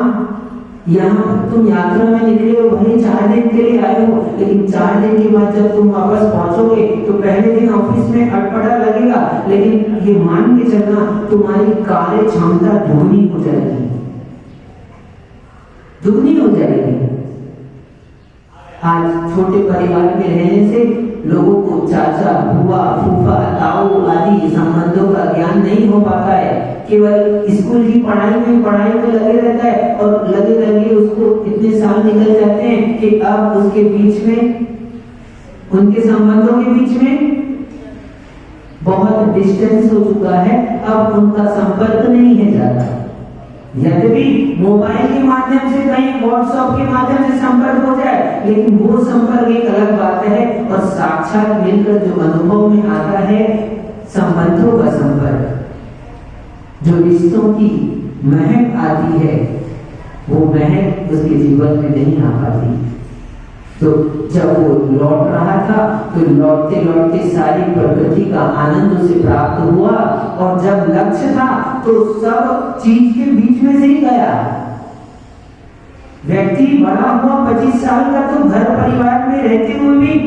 यहाँ तुम यात्रा में निकले हो, भले 4 दिन के लिए आए हो, लेकिन 4 दिन के बाद जब तुम वापस पहुंचोगे तो पहले दिन ऑफिस में अटपटा लगेगा, लेकिन ये मान के चलना तुम्हारी कार्य क्षमता दुगनी हो जाएगी, दुगनी हो जाएगी। आज छोटे परिवार में रहने से लोगों को चाचा, बुआ, फूफा, ताऊ आदि संबंधों का ज्ञान नहीं हो पाता है। केवल स्कूल की पढ़ाई में लगे रहता है और लगे उसको इतने साल निकल जाते हैं कि अब उसके बीच में, उनके संबंधों के बीच में बहुत डिस्टेंस हो चुका है, अब उनका संपर्क नहीं है ज्यादा। यद्यपि मोबाइल के माध्यम से, कहीं व्हाट्सएप के माध्यम से संपर्क हो जाए, लेकिन वो संपर्क एक अलग बात है, और साक्षात मिलकर जो अनुभव में आता है, संबंधों का संपर्क, जो रिश्तों की महक आती है, वो महक उसके जीवन में नहीं आ पाती। तो जब वो लौट रहा था, तो लौटते लौटते सारी प्रकृति का आनंद उसे प्राप्त हुआ, और जब लक्ष्य था तो सब चीज के बीच में से ही गया। व्यक्ति बड़ा हुआ 25 साल का, तो घर परिवार में रहते हुए भी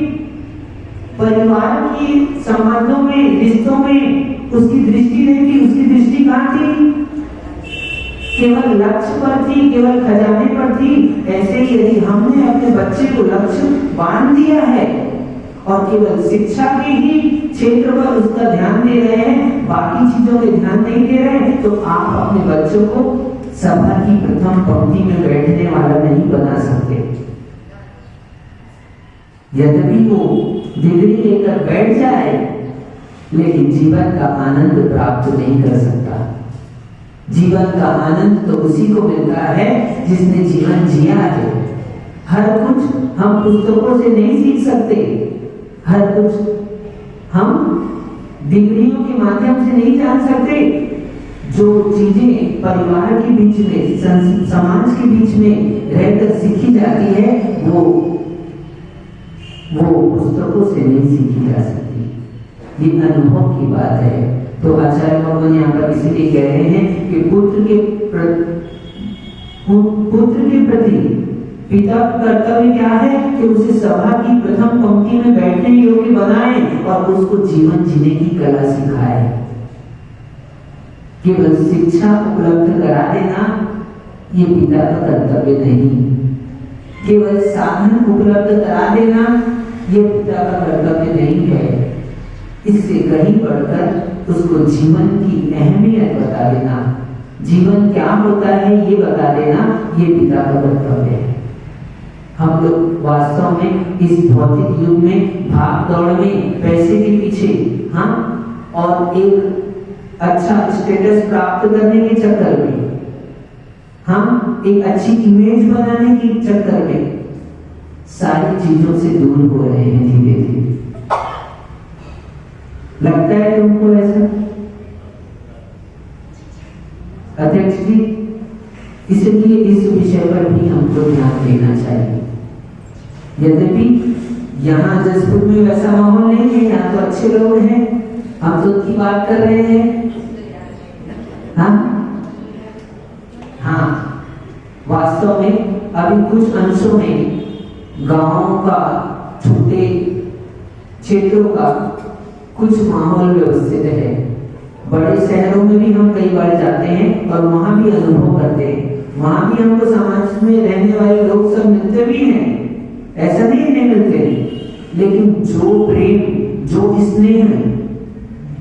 परिवार की संबंधों में, रिश्तों में उसकी दृष्टि नहीं थी। उसकी दृष्टि कहाँ थी? केवल लक्ष्य पर थी, केवल खजाने पर थी। ऐसे ही यदि हमने अपने बच्चे को लक्ष्य बांध दिया है और केवल शिक्षा के ही क्षेत्र पर उसका ध्यान दे रहे हैं, बाकी चीजों पे ध्यान नहीं दे रहे हैं, तो आप अपने बच्चों को सभा की प्रथम पंक्ति में बैठने वाला नहीं बना सकते। यद्यपि वो डिग्री लेकर बैठ जाए, लेकिन जीवन का आनंद प्राप्त नहीं कर सकता। जीवन का आनंद तो उसी को मिलता है जिसने जीवन जिया है। हर कुछ हम पुस्तकों से नहीं सीख सकते, हर कुछ हम डिग्रियों के माध्यम से नहीं जान सकते। जो चीजें परिवार के बीच में, समाज के बीच में रहकर सीखी जाती है, वो पुस्तकों से नहीं सीखी जा सकती। ये अनुभव की बात है। तो आचार्य भगवान यहाँ पर इसलिए कह रहे हैं कि पुत्र के प्रति पिता का कर्तव्य क्या है कि उसे सभा की प्रथम पंक्ति में बैठने योग्य बनाए और उसको जीवन जीने की कला सिखाए। केवल शिक्षा उपलब्ध करा देना ये पिता का कर्तव्य नहीं। केवल साधन उपलब्ध करा देना ये पिता का कर्तव्य नहीं है। इससे कहीं बढ़कर उसको जीवन की अहमियत बता देना, जीवन क्या होता है ये बता देना, ये पिता का कर्तव्य है। हम लोग वास्तव में इस भौतिक युग में भाग दौड़ में पैसे के पीछे, हाँ, और एक अच्छा स्टेटस प्राप्त करने के चक्कर में, हम एक अच्छी इमेज बनाने के चक्कर में सारी चीजों से दूर हो रहे हैं धीरे धीरे। लगता है तुमको ऐसा अध्यक्ष जी? इसलिए इस विषय पर भी हमको ध्यान देना चाहिए। यद्यपि यहाँ जसपुर में वैसा माहौल नहीं है, यहाँ तो अच्छे लोग हैं, हम तो की बात कर रहे हैं। हाँ, वास्तव में अभी कुछ अंशों में गांवों का, छोटे क्षेत्रों का कुछ माहौल व्यवस्थित है। बड़े शहरों में भी हम कई बार जाते हैं और वहां भी अनुभव करते हैं। वहां भी हमको समाज में रहने वाले लोग सब मिलते भी हैं, ऐसा नहीं मिलते नहीं, लेकिन जो प्रेम, जो स्नेह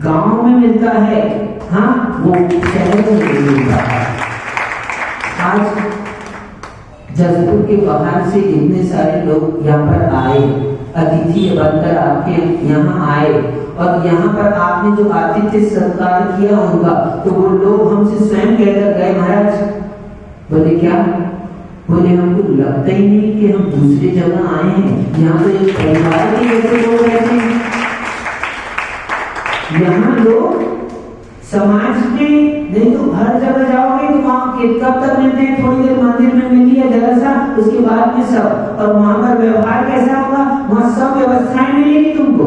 गांव में मिलता है, हाँ, वो शहर में नहीं मिलता है। आज जसपुर के बाहर से इतने सारे लोग यहाँ पर आए, अतिथि बनकर आपके यहाँ आए, और यहाँ पर आपने जो आतिथ्य सत्कार किया उनका, तो वो लोग हमसे स्वयं कहकर गए, महाराज बोले क्या? बोले हमको लगता ही नहीं कि हम दूसरी जगह आए हैं, यहाँ तो एक परिवार के जैसे लोग रहते हैं। यहाँ लोग समाज में, नहीं तो हर जगह जाओगे तो वहाँ कब तक मिलते हैं? थोड़ी देर मंदिर में मिल लिया जरा सा, उसके बाद में सब, और वहां पर व्यवहार कैसा होगा? वहां सब व्यवस्थाएं मिलेगी तुमको,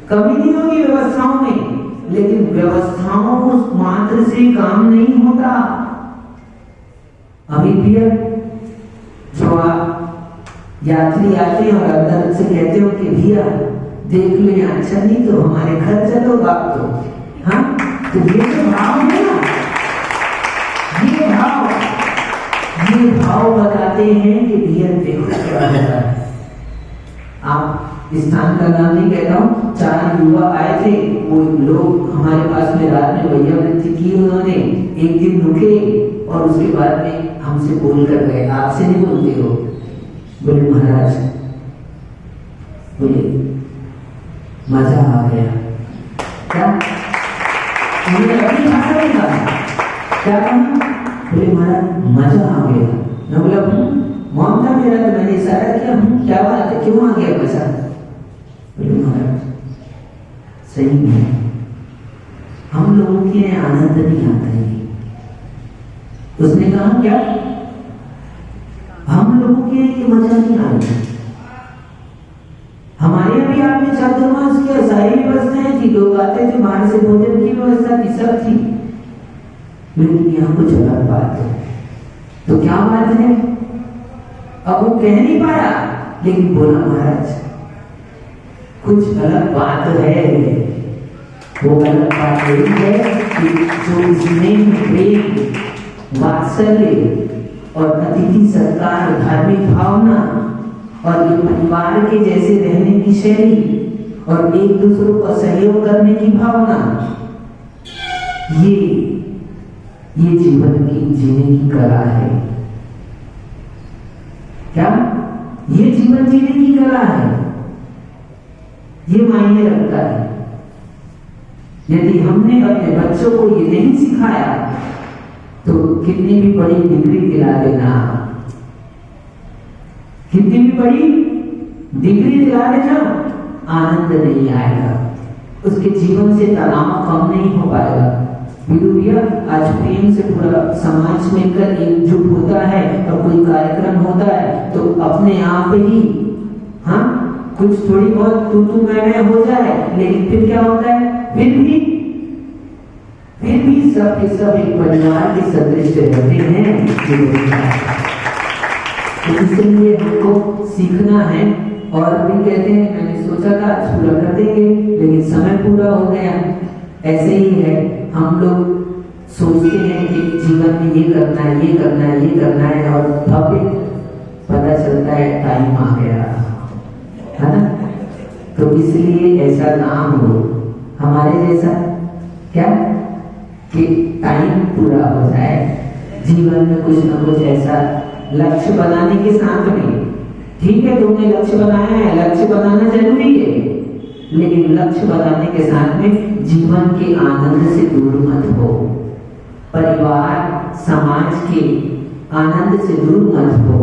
कमी नहीं होगी व्यवस्थाओं में, लेकिन व्यवस्थाओं मात्र से काम नहीं होता। अभी भी जो यात्री आते हैं और अंदर से कहते हो कि भैया देख लो, अच्छा नहीं तो हमारे घर चलो बाप, तो हाँ, तो ये जो भाव है ना, ये भाव बताते हैं कि भैया देखो क्या होता है। आप स्थान का नाम नहीं कहता हूँ, 4 युवा आए थे, वो लोग हमारे पास में रात में भैया वृत्ति की, उन्होंने एक दिन रुके और उसके बाद में हमसे बोल कर गए, आपसे नहीं बोलते हो? बोले महाराज, बोले मजा आ गया। क्या? उन्होंने अपनी भाषा में कहा, क्या कहा? बोले महाराज मजा आ गया। मैं बोला मौन था मेरा, तो मैंने इशारा किया, क्या बात है, क्यों आ गया मजा? बोले महाराज सही में हम लोगों के आनंद नहीं आता है। उसने कहा क्या? हम लोगों के ये मजा नहीं आया। हमारे यहाँ भी आपने चातुर्मास किया, सारी व्यवस्थाएं थी, लोग आते थे, बाहर से भोजन की व्यवस्था थी, सब थी, लेकिन यहाँ कुछ अलग बात है। तो क्या बात है? अब वो कह नहीं पाया, लेकिन बोला महाराज कुछ अलग बात है। वो अलग बात यही है कि जो स्नेह, प्रेम, वात्सल्य और अतिथि सत्कार, धार्मिक भावना और ये परिवार के जैसे रहने की शैली और एक दूसरों को सहयोग करने की भावना, ये जीवन की जीने की कला है। क्या? ये जीवन जीने की कला है, ये मायने रखता है। यदि हमने अपने बच्चों को ये नहीं सिखाया तो कितनी भी बड़ी डिग्री दिला देना, कितनी भी बड़ी डिग्री दिला देना, आनंद नहीं आएगा, उसके जीवन से तनाव कम नहीं हो पाएगा। भैया आज प्रेम से पूरा समाज मिलकर एकजुट होता है और कोई कार्यक्रम होता है तो अपने आप ही, हाँ, कुछ थोड़ी बहुत तू मैं हो जाए, लेकिन फिर क्या होता है? फिर भी सब के सब एक परिवार के सदस्य रहते हैं। तो इसलिए हमको सीखना है। और भी कहते हैं, मैंने सोचा था आज पूरा कर देंगे, लेकिन समय पूरा हो गया। ऐसे ही है, हम लोग सोचते हैं कि जीवन में ये करना है, ये करना है, ये करना है, और भव्य पता चलता है टाइम आ गया, है ना? तो इसलिए ऐसा ना हो हमारे जैसा, क्या कि टाइम पूरा हो जाए, जीवन में कुछ ना कुछ ऐसा लक्ष्य बनाने के साथ में, ठीक है तुमने लक्ष्य बनाया है, लक्ष्य बनाना जरूरी है, लेकिन लक्ष्य बनाने के साथ में जीवन के आनंद से दूर मत हो, परिवार समाज के आनंद से दूर मत हो।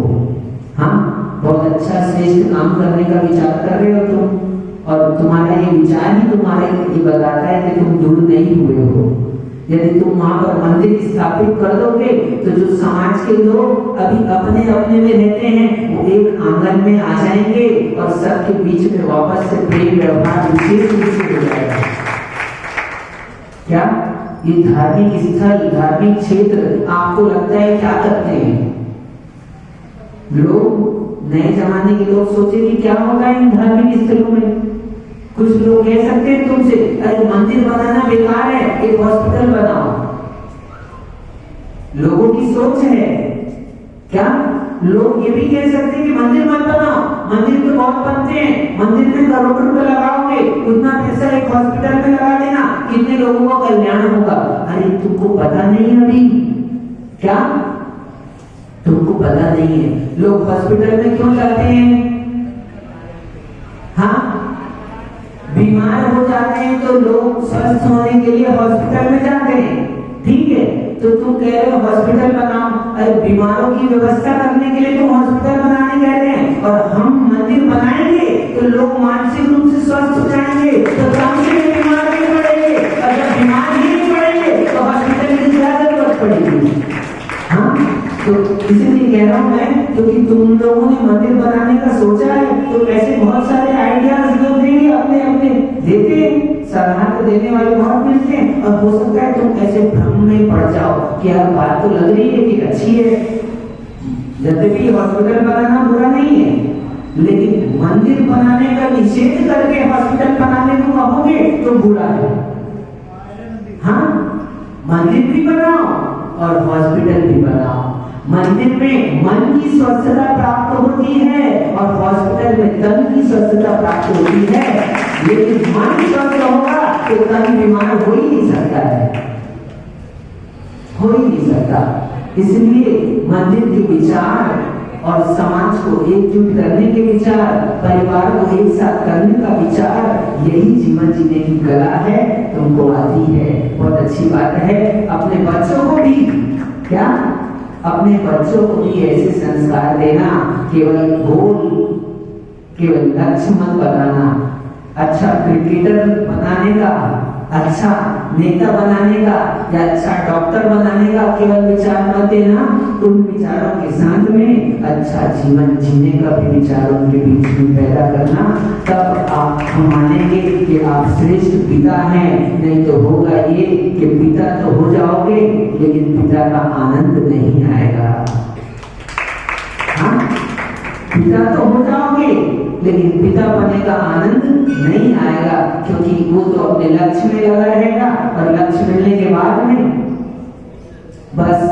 हाँ, बहुत अच्छा श्रेष्ठ काम करने का विचार कर रहे हो तुम, और तुम्हारा ये विचार ही तुम्हारे ये बताता है कि तुम दूर नहीं हुए हो। यदि तुम वहां पर मंदिर स्थापित कर दोगे तो जो समाज के लोग अभी अपने अपने में रहते हैं वो एक आंगन में आ जाएंगे और सबके बीच में वापस से प्रेम व्यवहार विशेष रूप से हो जाएगा। क्या ये धार्मिक स्थल, धार्मिक क्षेत्र आपको लगता है क्या करते हैं लोग? नए जमाने के लोग सोचे कि क्या होगा इन धार्मिक स्थलों में। कुछ लोग कह सकते हैं तुमसे, अरे मंदिर बनाना बेकार है, एक हॉस्पिटल बनाओ। लोगों की सोच है क्या? लोग ये भी कह सकते हैं कि मंदिर मत बनाओ, मंदिर तो बहुत बनते हैं, मंदिर में करोड़ों रुपए लगाओगे, उतना पैसा एक हॉस्पिटल में लगा देना, कितने लोगों का कल्याण होगा। अरे तुमको पता नहीं अभी क्या? तुमको पता नहीं है लोग हॉस्पिटल में क्यों जाते हैं? हाँ, बीमार हो जाते हैं तो लोग स्वस्थ होने के लिए हॉस्पिटल में जाते हैं, ठीक है? तो तुम कह रहे हो हॉस्पिटल बनाओ, अरे बीमारों की व्यवस्था करने के लिए तुम हॉस्पिटल बनाने कह रहे हैं, और हम मंदिर बनाएंगे तो लोग मानसिक रूप से स्वस्थ हो जाएंगे, तो कम से बीमार नहीं पड़ेंगे, और जब बीमार ही नहीं पड़ेंगे तो हॉस्पिटल की क्या जरूरत पड़ेगी? हाँ, तो इसलिए कह रहा हूं मैं, क्योंकि तुम लोगों ने मंदिर बनाने का सोचा है तो ऐसे बहुत सारे आइडियाज लोग देंगे, अपने अपने देते, सलाह देने वाले बहुत मिलते हैं, और हो सकता है तुम ऐसे भ्रम में पड़ जाओ कि यार बात तो लग रही है कि अच्छी है, यद्यपि हॉस्पिटल बनाना बुरा नहीं है, लेकिन मंदिर बनाने का निषेध करके हॉस्पिटल बनाने को कहोगे तो बुरा है। हाँ, मंदिर भी बनाओ और हॉस्पिटल भी बनाओ। मंदिर में मन की स्वस्थता प्राप्त होती है और हॉस्पिटल में तन की स्वस्थता प्राप्त होती है, लेकिन मन स्वस्थ होगा तो तन बीमार हो ही नहीं सकता है, हो ही नहीं सकता। इसलिए मंदिर के विचार और समाज को एकजुट करने के विचार, परिवार को एक साथ करने का विचार, यही जीवन जीने की कला है, तुमको आती है, बहुत अच्छी बात है। अपने बच्चों को भी क्या, अपने बच्चों को भी ऐसे संस्कार देना, केवल गोल, केवल लक्ष्य मत बनाना, अच्छा क्रिकेटर बनाने का, अच्छा नेता बनाने का या अच्छा डॉक्टर बनाने का केवल विचार मत देना, उन विचारों के साथ में अच्छा जीवन जीने का भी विचार उनके बीच में पैदा करना, तब आप मानेंगे कि आप श्रेष्ठ पिता हैं। नहीं तो होगा ये कि पिता तो हो जाओगे लेकिन पिता का आनंद नहीं आएगा। हाँ, पिता तो हो जाओगे लेकिन पिता बनने का आनंद नहीं आएगा, क्योंकि वो तो अपने लक्ष्य में लगा रहेगा, और लक्ष्य मिलने के बाद में बस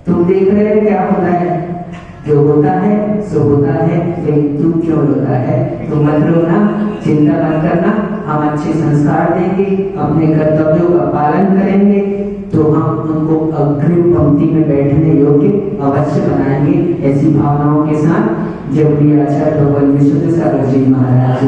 तुम देख रहे हो क्या होता है, जो होता है सो होता है, लेकिन तू क्यों रोता है? तो मत रोना, चिंता मत करना, हम अच्छे संस्कार देंगे, अपने कर्तव्यों का पालन करेंगे, तो हम उनको अग्रिम पंक्ति में बैठने योग्य अवश्य बनाएंगे। ऐसी भावनाओं के साथ जब भी आचार्य भगवान विशुद्ध सागर जी महाराज